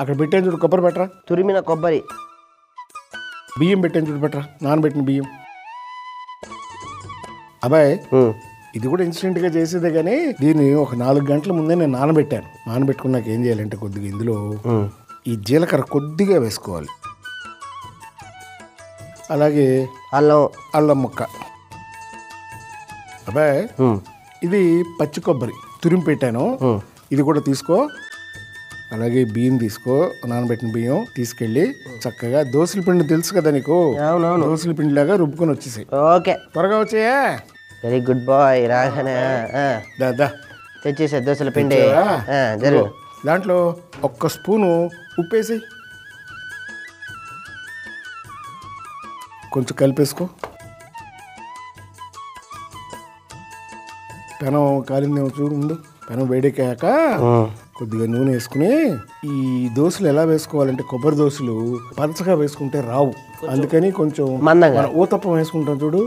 అక్కడ పెట్టాను చూడు, కొబ్బరి పెట్టరా. తురిమిన కొబ్బరి. బియ్యం పెట్టాను చూడు, పెట్టరా, నానబెట్టిన బియ్యం. అబ్బాయి ఇది కూడా ఇన్స్టెంట్గా చేసేదే, కానీ దీన్ని ఒక 4 గంటల ముందే నేను నానబెట్టాను. నానబెట్టుకున్నాక ఏం చేయాలంటే కొద్దిగా ఇందులో ఈ జీలకర్ర కొద్దిగా వేసుకోవాలి, అలాగే అల్లం ముక్క. అబ్బాయి ఇది పచ్చి కొబ్బరి తురిమి పెట్టాను, ఇది కూడా తీసుకో. అలాగే బియ్యం తీసుకో, నానబెట్టిన బియ్యం తీసుకెళ్ళి చక్కగా దోసల పిండి తెలుసు కదా నీకు, దోసల పిండి లాగా రుబ్బుకొని వచ్చేసాయి. ఓకే, త్వరగా వచ్చాయా. Very good boy. రాగానే దాదా తెచ్చేసా దోశల పిండి. జరుగు. దాంట్లో 1 స్పూను ఉప్పేసి కొంచెం కలిపేసుకో. పెనం కాలిందేమో చూడు ముందు. పెనం వేడెక్కాక కొద్దిగా నూనె వేసుకుని ఈ దోశలు ఎలా వేసుకోవాలంటే, కొబ్బరి దోశలు పలచగా వేసుకుంటే రావు, అందుకని కొంచెం ఊతప్పం వేసుకుంటాం చూడు,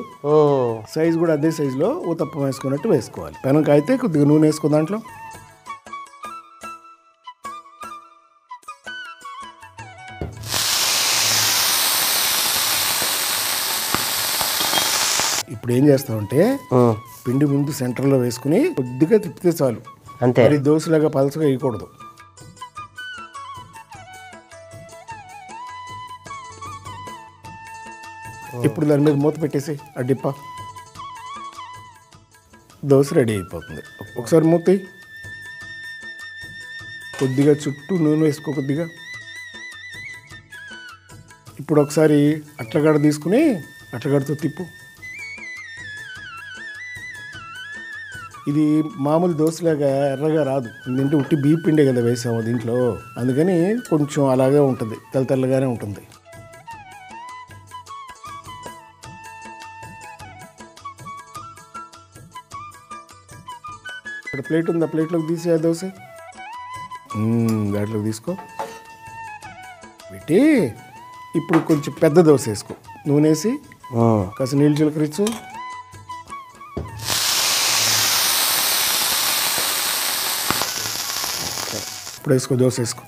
సైజు కూడా అదే సైజులో ఊతప్పం వేసుకున్నట్టు వేసుకోవాలి. పెనం కాయితే కొద్దిగా నూనె వేసుకో. దాంట్లో ఇప్పుడు ఏం చేస్తామంటే పిండి ముందు సెంటర్లో వేసుకుని కొద్దిగా తిప్పితే చాలు, అంతే. మరి దోశలాగా పలచగా వేయకూడదు. ఇప్పుడు దాని మీద మూత పెట్టేసి ఆ డిప్ప, దోశ రెడీ అయిపోతుంది. ఒకసారి మూత కొద్దిగా చుట్టూ నూనె వేసుకో కొద్దిగా. ఇప్పుడు ఒకసారి అట్లగడ తీసుకుని అట్లగడతో తిప్పు. ఇది మామూలు దోశలాగా ఎర్రగా రాదు, ఎందుకంటే ఉట్టి బియ్య పిండే కదా వేసాము దీంట్లో, అందుకని కొంచెం అలాగే ఉంటుంది, తెల్లగానే ఉంటుంది. ఇక్కడ ప్లేట్ ఉంది, ఆ ప్లేట్లోకి తీసే దోశ దాంట్లోకి తీసుకో పెట్టి, ఇప్పుడు కొంచెం పెద్ద దోశ వేసుకో. నూనె వేసి కాస్త నీళ్ళు చిలకరించు. ఇప్పుడు వేసుకో, దోశ వేసుకో.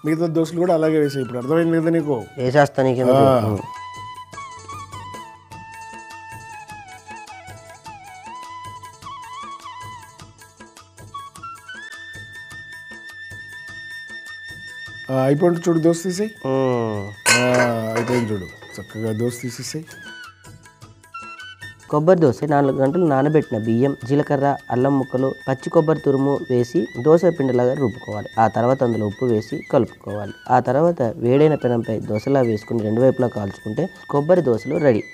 మిగతా దోశలు కూడా అలాగే వేసాయి. ఇప్పుడు అర్థమైంది కదా నీకు? వేసేస్తా నీకు. అయిపోయింది చూడు, దోశ తీసేయి. అయిపోయింది చూడు, చక్కగా దోశ తీసేసాయి. కొబ్బరి దోశ 4 గంటలు నానబెట్టిన బియ్యం, జీలకర్ర, అల్లం ముక్కలు, పచ్చి కొబ్బరి తురుము వేసి దోశ పిండిలాగా రుబ్బుకోవాలి. ఆ తర్వాత అందులో ఉప్పు వేసి కలుపుకోవాలి. ఆ తర్వాత వేడైన పెనంపై దోశలా వేసుకుని 2 వైపులా కాల్చుకుంటే కొబ్బరి దోశలు రెడీ.